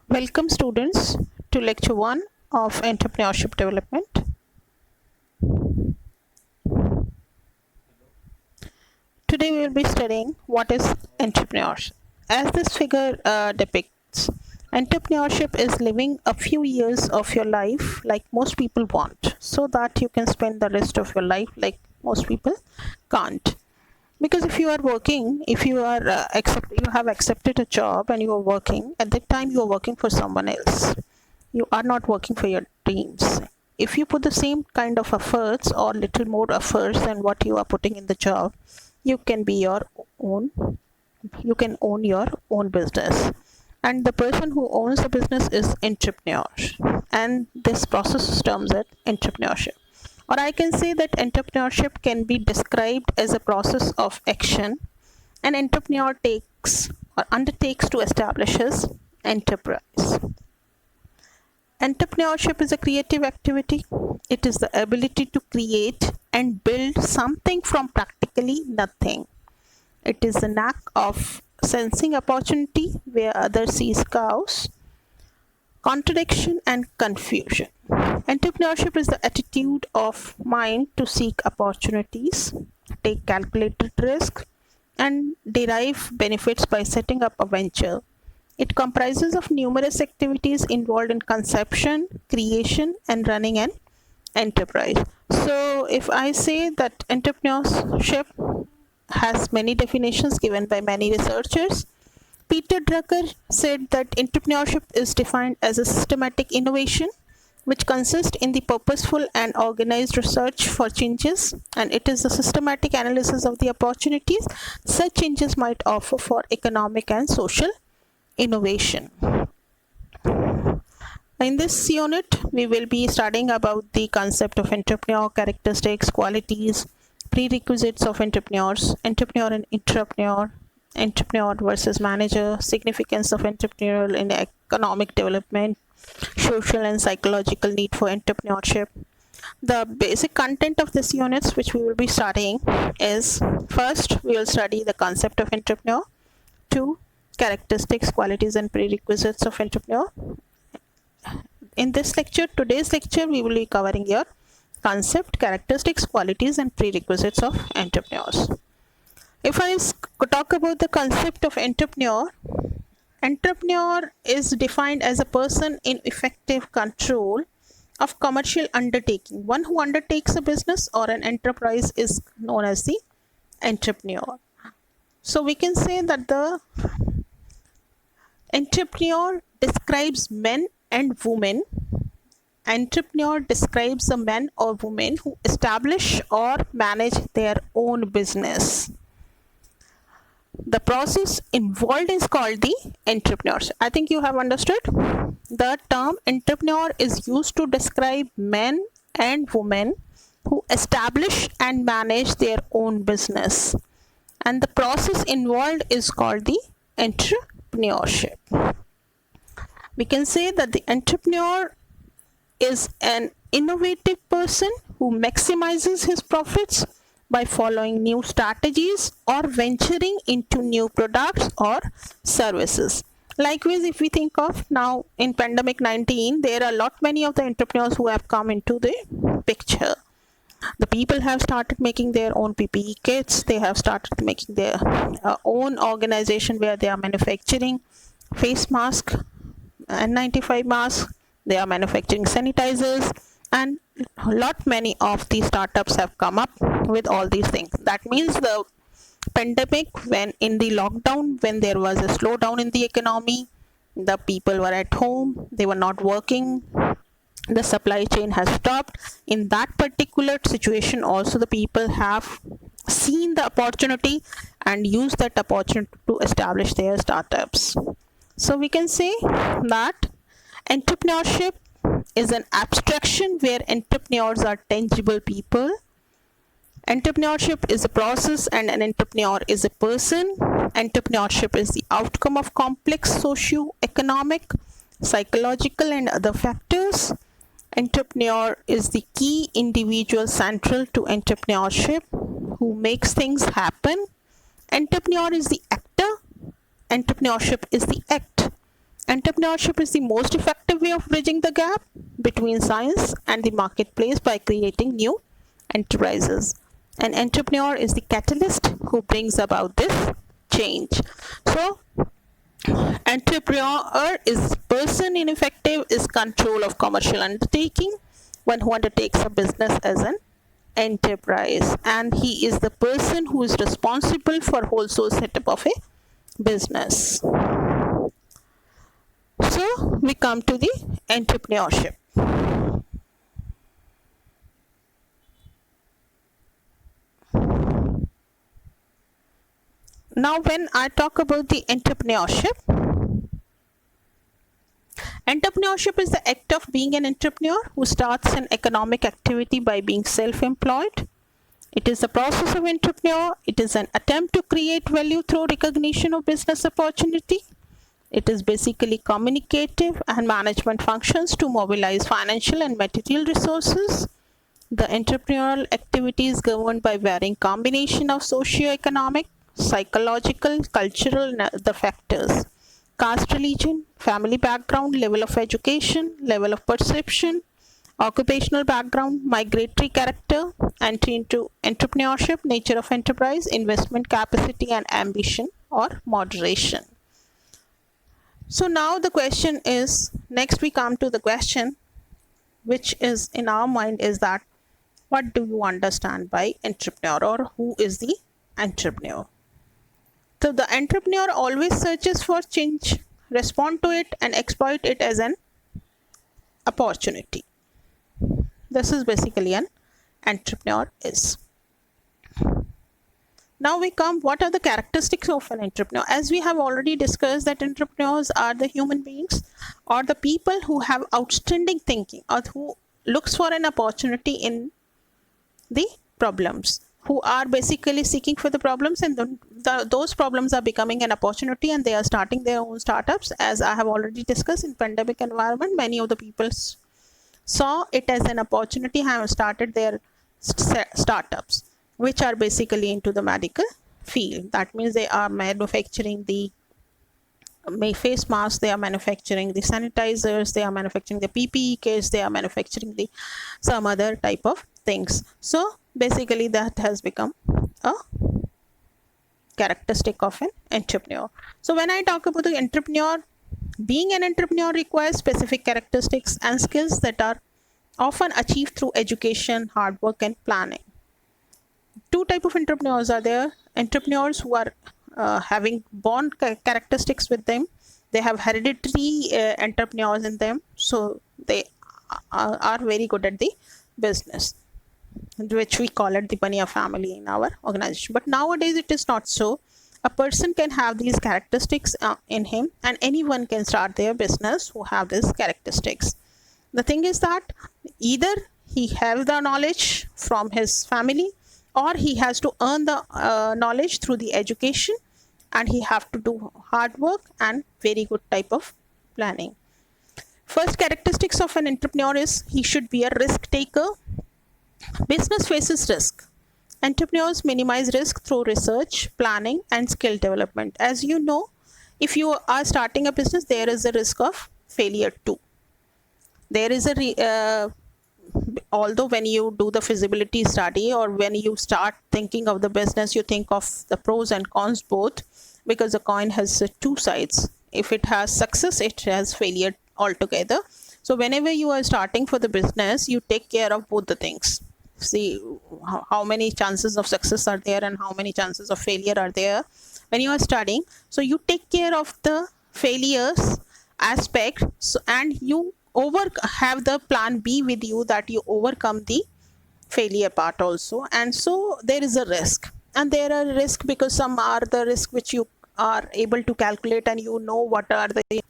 Welcome students to lecture 1 of entrepreneurship development. Today we will be studying what is entrepreneurship. As this figure depicts, entrepreneurship is living a few years of your life like most people want, so that you can spend the rest of your life like most people can't. Because if you are working, if you are you have accepted a job and you are working, at that time you are working for someone else. You are not working for your dreams. If you put the same kind of efforts or little more efforts than what you are putting in the job, you can be your own, you can own your own business. And the person who owns the business is entrepreneur. And this process terms it entrepreneurship. Or I can say that entrepreneurship can be described as a process of action an entrepreneur takes or undertakes to establish his enterprise. Entrepreneurship is a creative activity. It is the ability to create and build something from practically nothing. It is the knack of sensing opportunity where others see chaos, contradiction, and confusion. Entrepreneurship is the attitude of mind to seek opportunities, take calculated risk, and derive benefits by setting up a venture. It comprises of numerous activities involved in conception, creation, and running an enterprise. So if I say that entrepreneurship has many definitions given by many researchers, Peter Drucker said that entrepreneurship is defined as a systematic innovation which consists in the purposeful and organized research for changes, and it is the systematic analysis of the opportunities such changes might offer for economic and social innovation. In this unit, we will be studying about the concept of entrepreneur, characteristics, qualities, prerequisites of entrepreneurs, entrepreneur and intrapreneur, entrepreneur versus manager, significance of entrepreneurial in economic development, social and psychological need for entrepreneurship. The basic content of this units which we will be studying is: first, we will study the concept of entrepreneur, 2, characteristics, qualities, and prerequisites of entrepreneur. In this lecture, today's lecture, we will be covering your concept, characteristics, qualities, and prerequisites of entrepreneurs. If I talk about the concept of entrepreneur, entrepreneur is defined as a person in effective control of commercial undertaking. One who undertakes a business or an enterprise is known as the entrepreneur. So we can say that the entrepreneur describes men and women. Entrepreneur describes a man or woman who establish or manage their own business. The process involved is called the entrepreneurs. I think you have understood. The term entrepreneur is used to describe men and women who establish and manage their own business. And the process involved is called the entrepreneurship. We can say that the entrepreneur is an innovative person who maximizes his profits by following new strategies or venturing into new products or services. Likewise, if we think of now in pandemic 19, there are a lot many of the entrepreneurs who have come into the picture. The people have started making their own PPE kits. They have started making their own organization where they are manufacturing face mask, N95 masks. They are manufacturing sanitizers, and a lot many of the startups have come up with all these things. That means the pandemic, when in the lockdown, when there was a slowdown in the economy, the people were at home, they were not working, the supply chain has stopped. In that particular situation also, the people have seen the opportunity and used that opportunity to establish their startups. So we can say that entrepreneurship is an abstraction where entrepreneurs are tangible people. Entrepreneurship is a process and an entrepreneur is a person. Entrepreneurship is the outcome of complex socio-economic, psychological, and other factors. Entrepreneur is the key individual central to entrepreneurship who makes things happen. Entrepreneur is the actor. Entrepreneurship is the act. Entrepreneurship is the most effective way of bridging the gap between science and the marketplace by creating new enterprises. An entrepreneur is the catalyst who brings about this change. So, entrepreneur is person in effective is control of commercial undertaking, one who undertakes a business as an enterprise, and he is the person who is responsible for wholesale setup of a business. So we come to the entrepreneurship. Now when I talk about the entrepreneurship is the act of being an entrepreneur who starts an economic activity by being self-employed. It is the process of entrepreneur. It is an attempt to create value through recognition of business opportunity. It is basically communicative and management functions to mobilize financial and material resources. The entrepreneurial activity is governed by varying combination of socio-economic, psychological, cultural, and other factors. Caste, religion, family background, level of education, level of perception, occupational background, migratory character, entry into entrepreneurship, nature of enterprise, investment capacity and ambition or moderation. So now the question is, next we come to the question which is in our mind is that what do you understand by entrepreneur, or who is the entrepreneur? So the entrepreneur always searches for change, respond to it and exploit it as an opportunity. This is basically an entrepreneur is. Now we come, what are the characteristics of an entrepreneur? As we have already discussed that entrepreneurs are the human beings or the people who have outstanding thinking or who looks for an opportunity in the problems, who are basically seeking for the problems, and those problems are becoming an opportunity and they are starting their own startups. As I have already discussed, in pandemic environment, many of the people saw it as an opportunity, have started their startups, which are basically into the medical field. That means they are manufacturing the face masks, they are manufacturing the sanitizers, they are manufacturing the PPE kits, they are manufacturing the some other type of things. So basically that has become a characteristic of an entrepreneur. So when I talk about the entrepreneur, being an entrepreneur requires specific characteristics and skills that are often achieved through education, hard work and planning. Two type of entrepreneurs are there. Entrepreneurs who are having born characteristics with them. They have hereditary entrepreneurs in them, so they are very good at the business, which we call it the Bania family in our organization. But nowadays it is not so. A person can have these characteristics in him, and anyone can start their business who have these characteristics. The thing is that either he has the knowledge from his family, or he has to earn the knowledge through the education, and he have to do hard work and very good type of planning. First characteristics of an entrepreneur is he should be a risk taker. Business faces risk. Entrepreneurs minimize risk through research, planning and skill development. As you know, if you are starting a business, there is a risk of failure too. There is a although when you do the feasibility study or when you start thinking of the business, you think of the pros and cons both, because the coin has two sides. If it has success, it has failure altogether. So whenever you are starting for the business, you take care of both the things. See how many chances of success are there and how many chances of failure are there when you are studying. So you take care of the failures aspect, so, and you have the plan B with you, that you overcome the failure part also. And so there is a risk, and there are risk because some are the risk which you are able to calculate and you know what are the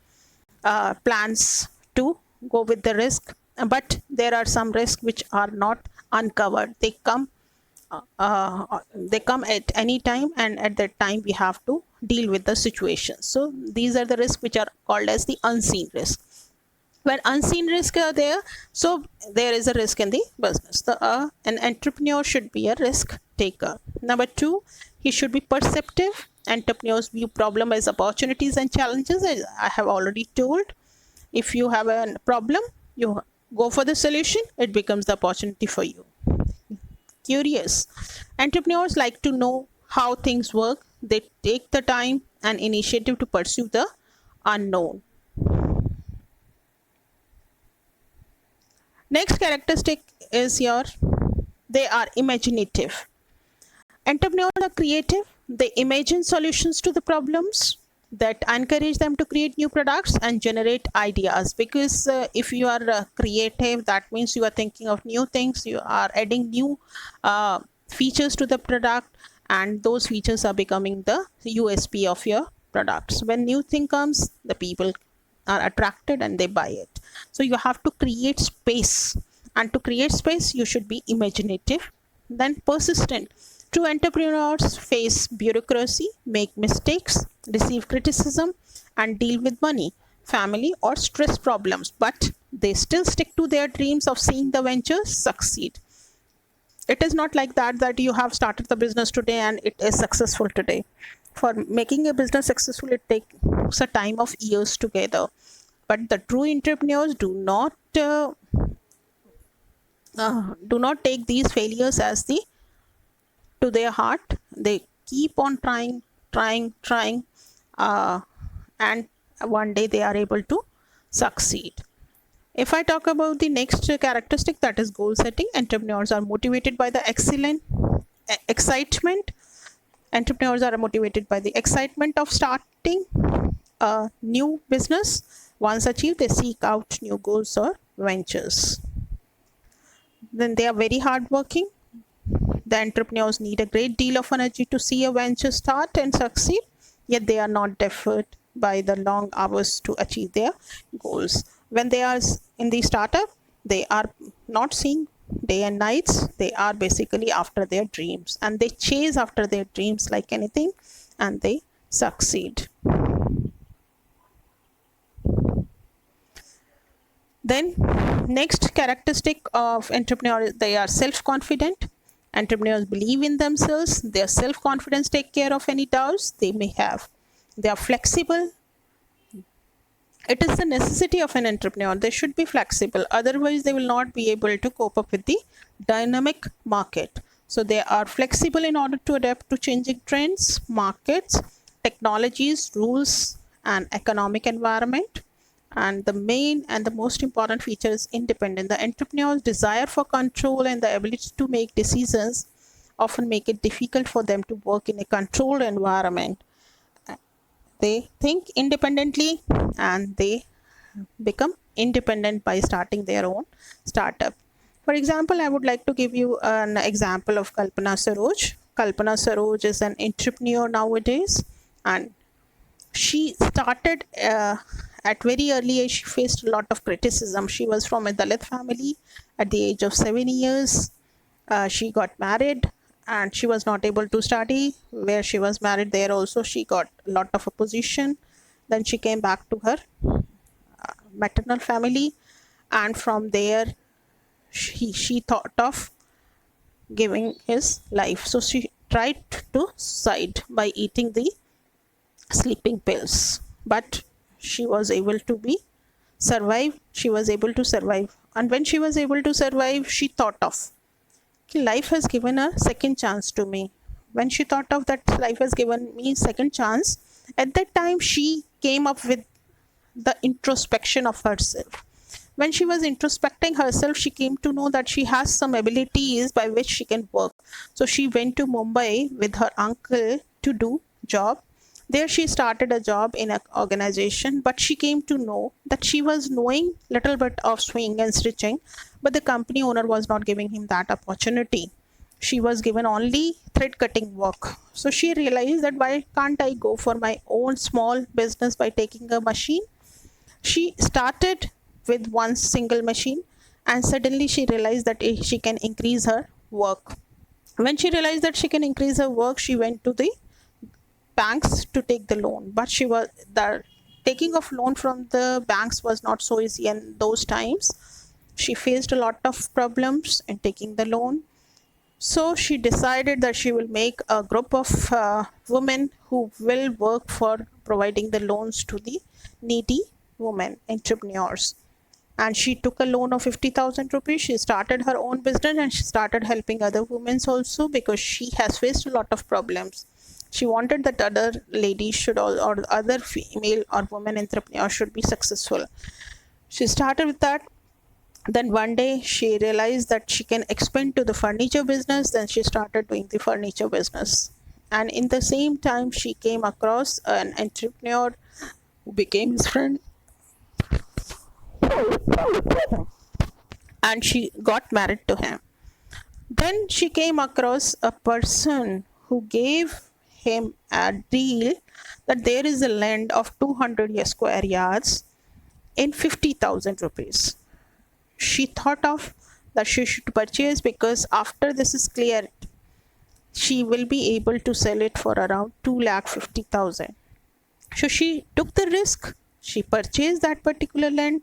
plans to go with the risk. But there are some risks which are not uncovered. They come at any time, and at that time we have to deal with the situation. So these are the risks which are called as the unseen risk. When unseen risks are there, so there is a risk in the business. An entrepreneur should be a risk taker. Number two, He should be perceptive. Entrepreneurs view problem as opportunities and challenges, as I have already told. If you have a problem, you go for the solution, it becomes the opportunity for you. Curious. Entrepreneurs like to know how things work. They take the time and initiative to pursue the unknown. Next characteristic is they are imaginative. Entrepreneurs are creative. They imagine solutions to the problems that encourage them to create new products and generate ideas, because if you are creative, that means you are thinking of new things, you are adding new features to the product, and those features are becoming the USP of your products. When new thing comes, the people are attracted and they buy it. So you have to create space, and to create space you should be imaginative. Then persistent. True entrepreneurs face bureaucracy, make mistakes, receive criticism, and deal with money, family, or stress problems, but they still stick to their dreams of seeing the venture succeed. It is not like that you have started the business today and it is successful today. For making a business successful, it takes a time of years together. But the true entrepreneurs do not take these failures as the to their heart. They keep on trying, and one day they are able to succeed. If I talk about the next characteristic, that is goal setting. Entrepreneurs are motivated by the excitement. Entrepreneurs are motivated by the excitement of starting a new business. Once achieved, they seek out new goals or ventures. Then they are very hardworking. The entrepreneurs need a great deal of energy to see a venture start and succeed, yet they are not deferred by the long hours to achieve their goals. When they are in the startup, they are not seeing day and nights. They are basically after their dreams, and they chase after their dreams like anything, and they succeed. Then next characteristic of entrepreneurs, they are self-confident. Entrepreneurs believe in themselves. Their self-confidence take care of any doubts they may have. They are flexible. It is the necessity of an entrepreneur. They should be flexible. Otherwise, they will not be able to cope up with the dynamic market. So they are flexible in order to adapt to changing trends, markets, technologies, rules, and economic environment. And the main and the most important feature is independent. The entrepreneur's desire for control and the ability to make decisions often make it difficult for them to work in a controlled environment. They think independently and they become independent by starting their own startup. For example, I would like to give you an example of Kalpana Saroj. Kalpana Saroj is an entrepreneur nowadays, and she started at very early age. She faced a lot of criticism. She was from a Dalit family. At the age of 7 years, she got married, and she was not able to study. Where she was married, there also she got a lot of opposition. Then she came back to her maternal family, and from there she thought of giving his life. So she tried to suicide by eating the sleeping pills, but she was able to be survive. She was able to survive, and when she was able to survive, she thought of, life has given a second chance to me. When she thought of that, life has given me second chance, at that time she came up with the introspection of herself. When she was introspecting herself, she came to know that she has some abilities by which she can work. So she went to Mumbai with her uncle to do job. There she started a job in an organization, but she came to know that she was knowing little bit of sewing and stitching, but the company owner was not giving him that opportunity. She was given only thread cutting work. So she realized that why can't I go for my own small business by taking a machine? She started with one single machine, and suddenly she realized that she can increase her work. When she realized that she can increase her work, she went to the banks to take the loan, but the taking of loan from the banks was not so easy in those times. She faced a lot of problems in taking the loan. So she decided that she will make a group of women who will work for providing the loans to the needy women entrepreneurs. And she took a loan of 50,000 rupees. She started her own business and she started helping other women also, because she has faced a lot of problems. She wanted that other ladies should all, or other female or women entrepreneurs should be successful. She started with that. Then one day she realized that she can expand to the furniture business. Then she started doing the furniture business. And in the same time, she came across an entrepreneur who became his friend, and she got married to him. Then she came across a person who gave him a deal that there is a land of 200 square yards in 50,000 rupees. She thought of that she should purchase, because after this is cleared, she will be able to sell it for around 2,50,000. So she took the risk. She purchased that particular land,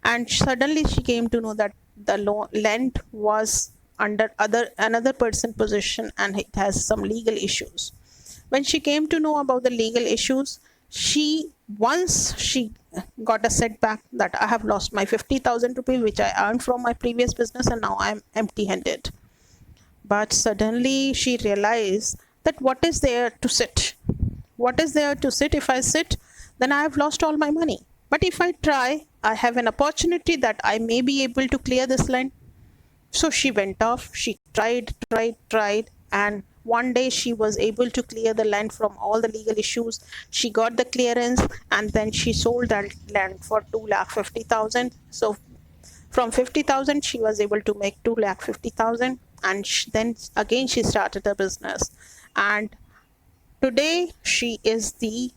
and suddenly she came to know that the land was under another person possession and it has some legal issues. When she came to know about the legal issues, once she got a setback that I have lost my 50,000 rupees which I earned from my previous business, and now I'm empty handed. But suddenly she realized that what is there to sit? What is there to sit? If I sit, then I have lost all my money. But if I try, I have an opportunity that I may be able to clear this land. So she went off, she tried, and one day she was able to clear the land from all the legal issues. She got the clearance, and then she sold that land for 2,50,000. So from 50,000 she was able to make 2,50,000, and then again she started a business. And today she is the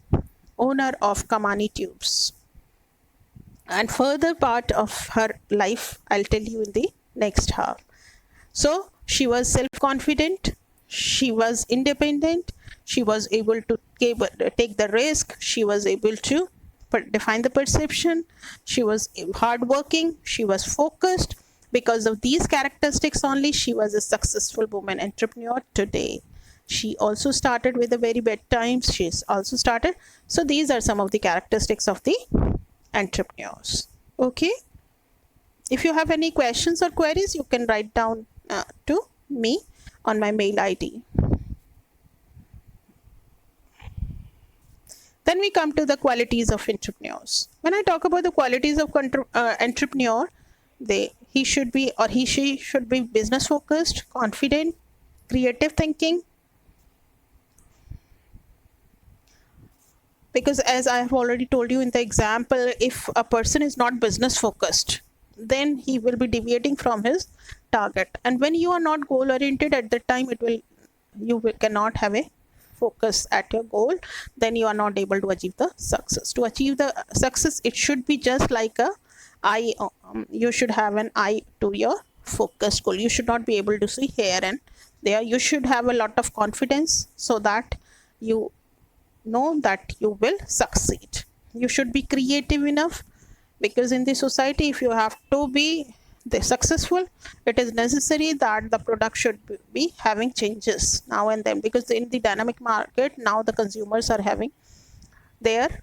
owner of Kamani Tubes. And further part of her life I'll tell you in the next half. So she was self-confident, she was independent, she was able to take the risk, she was able to define the perception, she was hardworking, she was focused. Because of these characteristics only, she was a successful woman entrepreneur today. She also started with the very bad times. She's also started. So these are some of the characteristics of the entrepreneurs. Okay. If you have any questions or queries, you can write down to me on my mail ID. Then we come to the qualities of entrepreneurs. When I talk about the qualities of entrepreneur, he should be, or she should be business focused, confident, creative thinking. Because as I have already told you in the example, if a person is not business focused, then he will be deviating from his target. And when you are not goal oriented, at that time cannot have a focus at your goal, then you are not able to achieve the success. To achieve the success, it should be just like a eye. You should have an eye to your focus goal. You should not be able to see here and there. You should have a lot of confidence so that you know that you will succeed. You should be creative enough, because in the society, if you have to be successful, it is necessary that the product should be having changes now and then, because in the dynamic market now the consumers are having their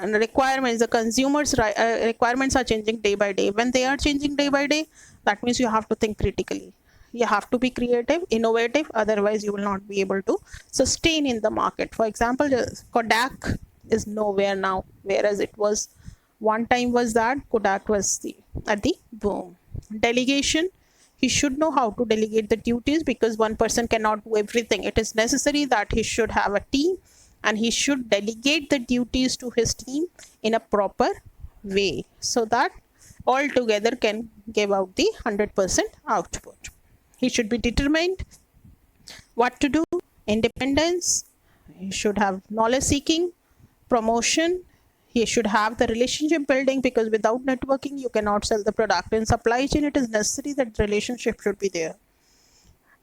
requirements. The consumers requirements are changing day by day. When they are changing day by day, that means you have to think critically, you have to be creative, innovative, otherwise you will not be able to sustain in the market. For example, Kodak is nowhere now, whereas it was one time was that Kodak was at the boom. Delegation, he should know how to delegate the duties, because one person cannot do everything. It is necessary that he should have a team, and he should delegate the duties to his team in a proper way, so that all together can give out the 100% output. He should be determined what to do, independence, he should have knowledge seeking, promotion, he should have the relationship building, because without networking you cannot sell the product. In supply chain, it is necessary that relationship should be there.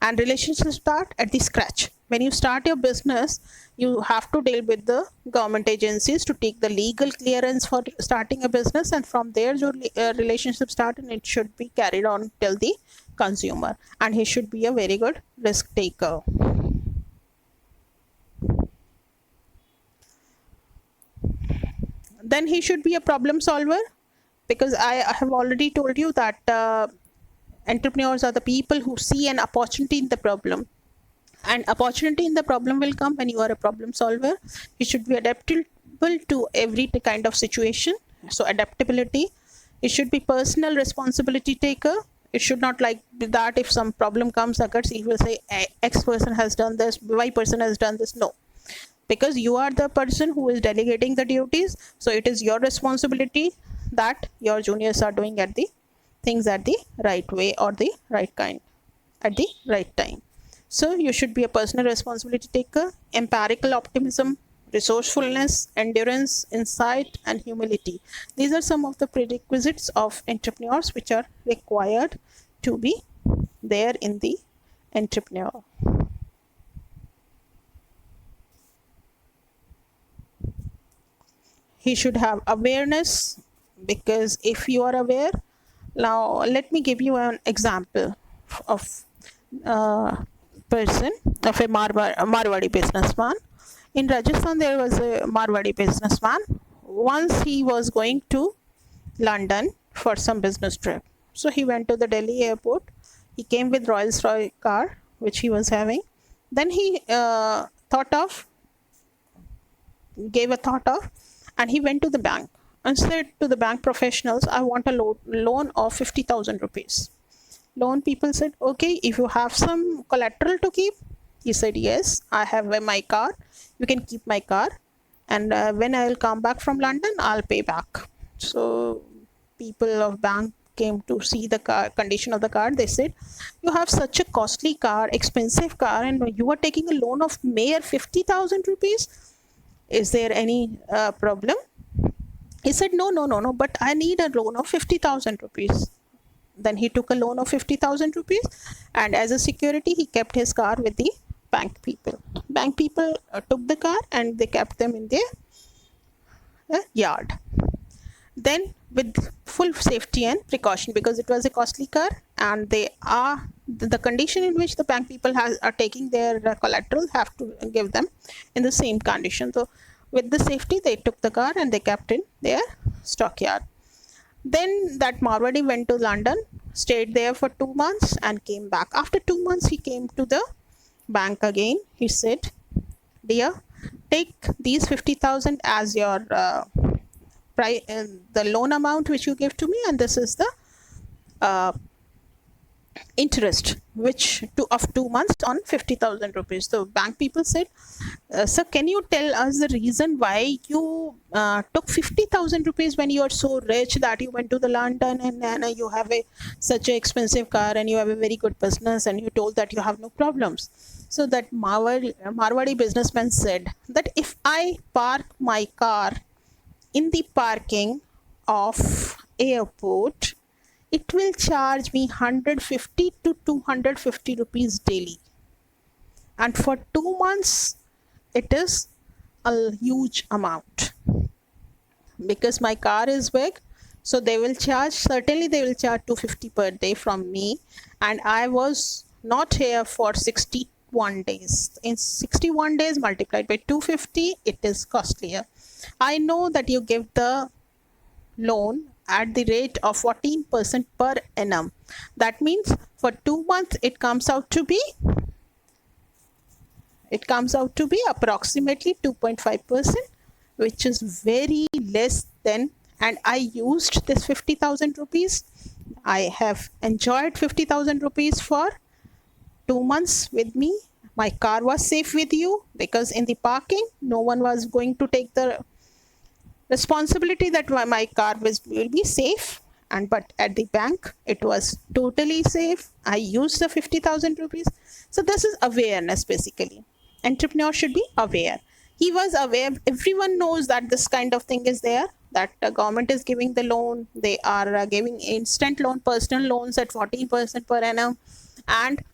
And relationships start at the scratch. When you start your business, you have to deal with the government agencies to take the legal clearance for starting a business, and from there your relationship start, and it should be carried on till the consumer, and he should be a very good risk taker. Then he should be a problem solver, because I have already told you that entrepreneurs are the people who see an opportunity in the problem, and opportunity in the problem will come when you are a problem solver. You should be adaptable to every kind of situation, so adaptability. It should be personal responsibility taker. It should not like that if some problem comes occurs, he will say X person has done this, Y person has done this. No, because you are the person who is delegating the duties, so it is your responsibility that your juniors are doing at the things at the right way or the right kind at the right time. So you should be a personal responsibility taker, empirical optimism, resourcefulness, endurance, insight, and humility. These are some of the prerequisites of entrepreneurs which are required to be there in the entrepreneur. He should have awareness, because if you are aware, now let me give you an example of person of a Marwadi businessman. In Rajasthan, there was a Marwadi businessman. Once he was going to London for some business trip. So he went to the Delhi airport. He came with Rolls-Royce car, which he was having. Then he gave a thought of, and he went to the bank and said to the bank professionals, I want a loan of 50,000 rupees. Loan people said, okay, if you have some collateral to keep. He said, yes, I have my car. You can keep my car, and when I will come back from London, I'll pay back. So people of bank came to see the car condition of the car. They said, you have such a costly car, expensive car, and you are taking a loan of mere 50,000 rupees. Is there any problem? He said, no, but I need a loan of 50,000 rupees. Then he took a loan of 50,000 rupees, and as a security, he kept his car with the bank people. Bank people took the car and they kept them in their yard. Then, with full safety and precaution, because it was a costly car, and they are the condition in which the bank people are taking their collateral have to give them in the same condition. So, with the safety, they took the car and they kept in their stockyard. Then that Marwadi went to London, stayed there for 2 months, and came back. After 2 months, he came to the bank again. He said, dear, take these 50,000 as your the loan amount which you give to me, and this is the interest which of 2 months on 50,000 rupees. So bank people said, sir, can you tell us the reason why you took 50,000 rupees when you are so rich that you went to the London, and you have such an expensive car, and you have a very good business, and you told that you have no problems. So that Marwadi businessman said that if I park my car in the parking of airport, it will charge me 150 to 250 rupees daily, and for 2 months it is a huge amount, because my car is big. So they will charge 250 per day from me, and I was not here for 61 days. In 61 days multiplied by 250, it is costlier. I know that you give the loan at the rate of 14% per annum. That means for 2 months it comes out to be approximately 2.5%, which is very less than. And I used this 50,000 rupees. I have enjoyed 50,000 rupees for 2 months with me. My car was safe with you, because in the parking no one was going to take the responsibility that my car will be safe, but at the bank it was totally safe. I used the 50,000 rupees. So this is awareness. Basically, entrepreneur should be aware. He was aware. Everyone knows that this kind of thing is there, that the government is giving the loan. They are giving instant loan, personal loans at 14% per annum, and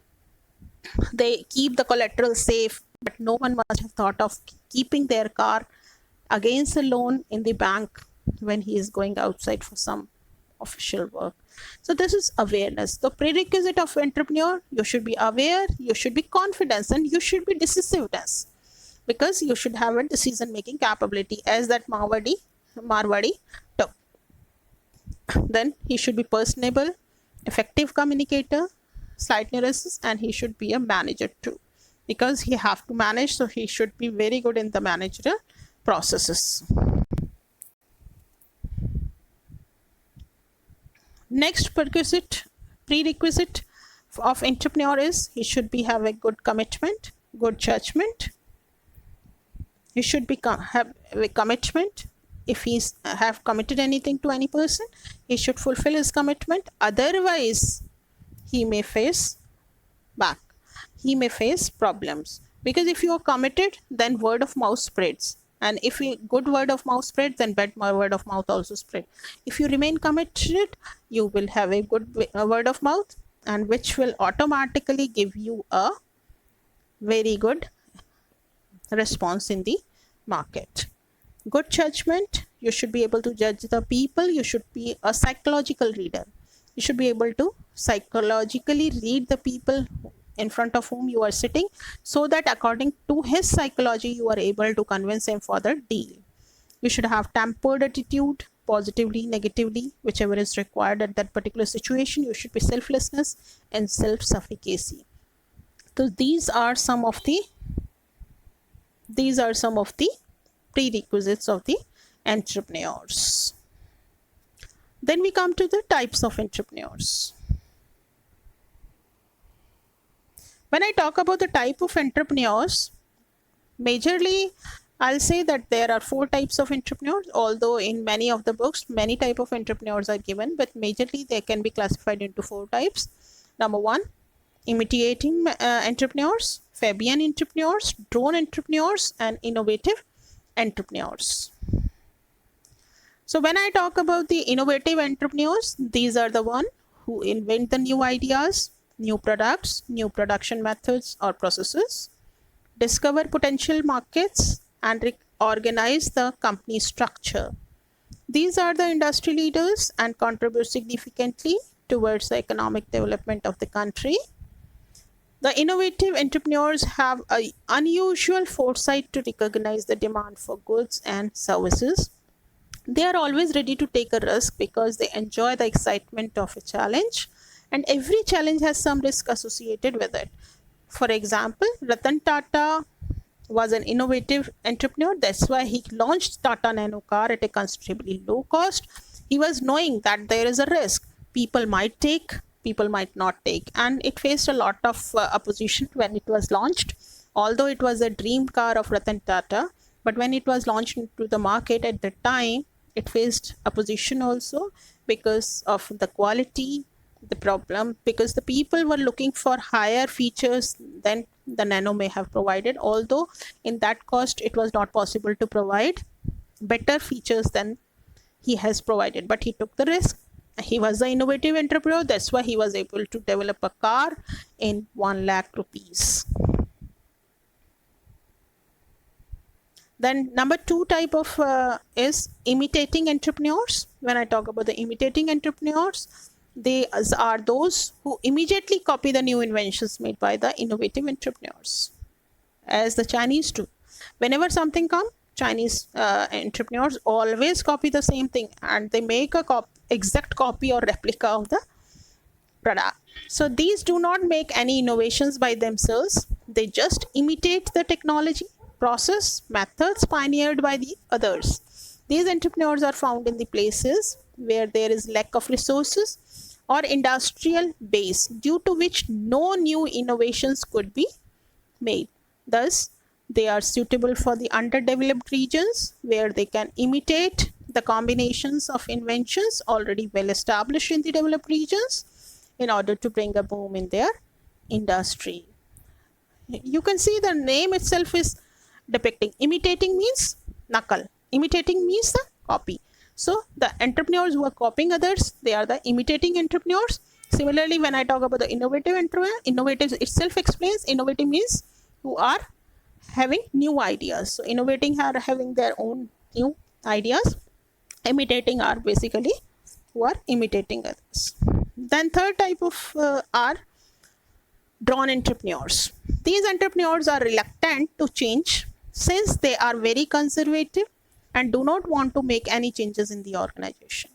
They keep the collateral safe, but no one must have thought of keeping their car against a loan in the bank when he is going outside for some official work. So this is awareness. The prerequisite of entrepreneur: you should be aware, you should be confident, and you should be decisiveness, because you should have a decision making capability, as that Marwadi took. Then he should be personable, effective communicator, slight neuroses, and he should be a manager too, because he have to manage, so he should be very good in the managerial processes. Next prerequisite of entrepreneur is he should be have a good commitment, good judgment. He should be have a commitment. If he's have committed anything to any person, he should fulfill his commitment. Otherwise, he may face back. He may face problems, because if you are committed, then word of mouth spreads. And if good word of mouth spreads, then bad word of mouth also spread. If you remain committed, you will have a good word of mouth, and which will automatically give you a very good response in the market. Good judgment: you should be able to judge the people. You should be a psychological reader. You should be able to psychologically read the people in front of whom you are sitting, so that according to his psychology, you are able to convince him for the deal. You should have tempered attitude, positively, negatively, whichever is required at that particular situation. You should be selflessness and self-sufficacy. So these are some of the prerequisites of the entrepreneurs. Then we come to the types of entrepreneurs. When I talk about the type of entrepreneurs, majorly I'll say that there are 4 types of entrepreneurs, although in many of the books many type of entrepreneurs are given, but majorly they can be classified into 4 types. Number 1, imitating entrepreneurs, Fabian entrepreneurs, drone entrepreneurs, and innovative entrepreneurs. So when I talk about the innovative entrepreneurs, these are the one who invent the new ideas, new products, new production methods or processes, discover potential markets, and organize the company structure. These are the industry leaders and contribute significantly towards the economic development of the country. The innovative entrepreneurs have an unusual foresight to recognize the demand for goods and services. They are always ready to take a risk because they enjoy the excitement of a challenge, and every challenge has some risk associated with it. For example, Ratan Tata was an innovative entrepreneur. That's why he launched Tata Nano car at a considerably low cost. He was knowing that there is a risk. People might take, people might not take, and it faced a lot of opposition when it was launched. Although it was a dream car of Ratan Tata, but when it was launched into the market at the time, it faced opposition also because of the quality, the problem, because the people were looking for higher features than the Nano may have provided, although in that cost it was not possible to provide better features than he has provided. But he took the risk. He was the innovative entrepreneur. That's why he was able to develop a car in 1 lakh rupees. Then number 2 type of is imitating entrepreneurs. When I talk about the imitating entrepreneurs, they are those who immediately copy the new inventions made by the innovative entrepreneurs, as the Chinese do. Whenever something comes, Chinese entrepreneurs always copy the same thing, and they make a exact copy or replica of the product. So these do not make any innovations by themselves. They just imitate the technology, process, methods pioneered by the others. These entrepreneurs are found in the places where there is lack of resources or industrial base, due to which no new innovations could be made. Thus, they are suitable for the underdeveloped regions where they can imitate the combinations of inventions already well established in the developed regions in order to bring a boom in their industry. You can see the name itself is depicting. Imitating means nakal. Imitating means the copy. So the entrepreneurs who are copying others, they are the imitating entrepreneurs. Similarly, when I talk about the innovative itself explains innovative means who are having new ideas. So innovating are having their own new ideas. Imitating are basically who are imitating others. Then third type of are drawn entrepreneurs. These entrepreneurs are reluctant to change since they are very conservative and do not want to make any changes in the organization.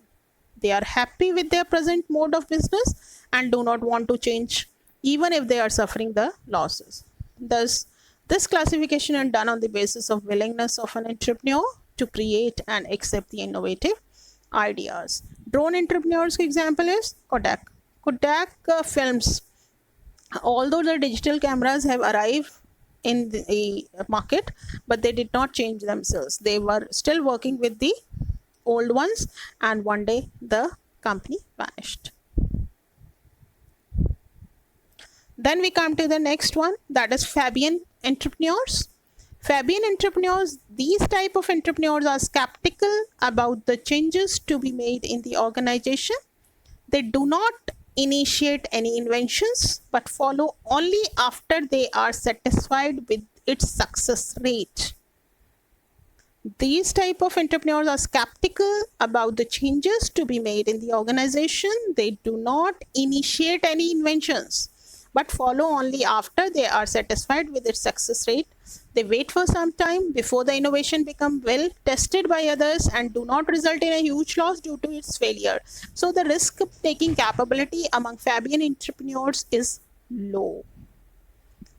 They are happy with their present mode of business and do not want to change even if they are suffering the losses. Thus, this classification is done on the basis of willingness of an entrepreneur to create and accept the innovative ideas. Drone entrepreneurs example is Kodak. Kodak films, although the digital cameras have arrived in the market, but they did not change themselves. They were still working with the old ones, and one day the company vanished. Then we come to the next one, that is Fabian entrepreneurs. Fabian entrepreneurs, these type of entrepreneurs are skeptical about the changes to be made in the organization. They do not initiate any inventions but follow only after they are satisfied with its success rate. These type of entrepreneurs are skeptical about the changes to be made in the organization. They do not initiate any inventions but follow only after they are satisfied with its success rate. They wait for some time before the innovation become well tested by others and do not result in a huge loss due to its failure. So the risk taking capability among Fabian entrepreneurs is low.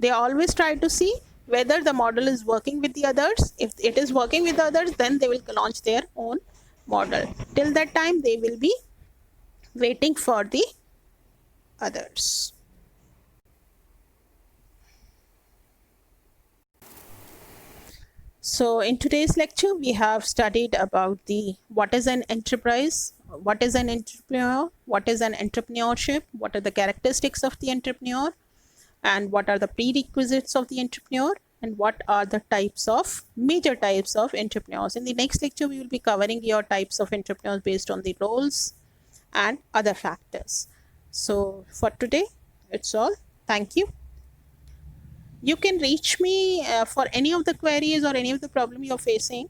They always try to see whether the model is working with the others. If it is working with the others, then they will launch their own model. Till that time, they will be waiting for the others. So in today's lecture, we have studied about what is an enterprise, what is an entrepreneur, what is an entrepreneurship, what are the characteristics of the entrepreneur, and what are the prerequisites of the entrepreneur, and what are the major types of entrepreneurs. In the next lecture, we will be covering your types of entrepreneurs based on the roles and other factors. So for today, it's all. Thank you. You can reach me for any of the queries or any of the problem you're facing.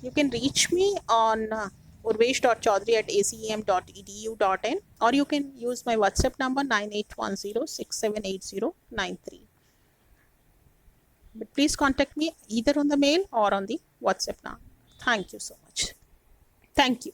You can reach me on urvesh.chaudhary@acem.edu.in, or you can use my WhatsApp number 9810678093. But please contact me either on the mail or on the WhatsApp now. Thank you so much. Thank you.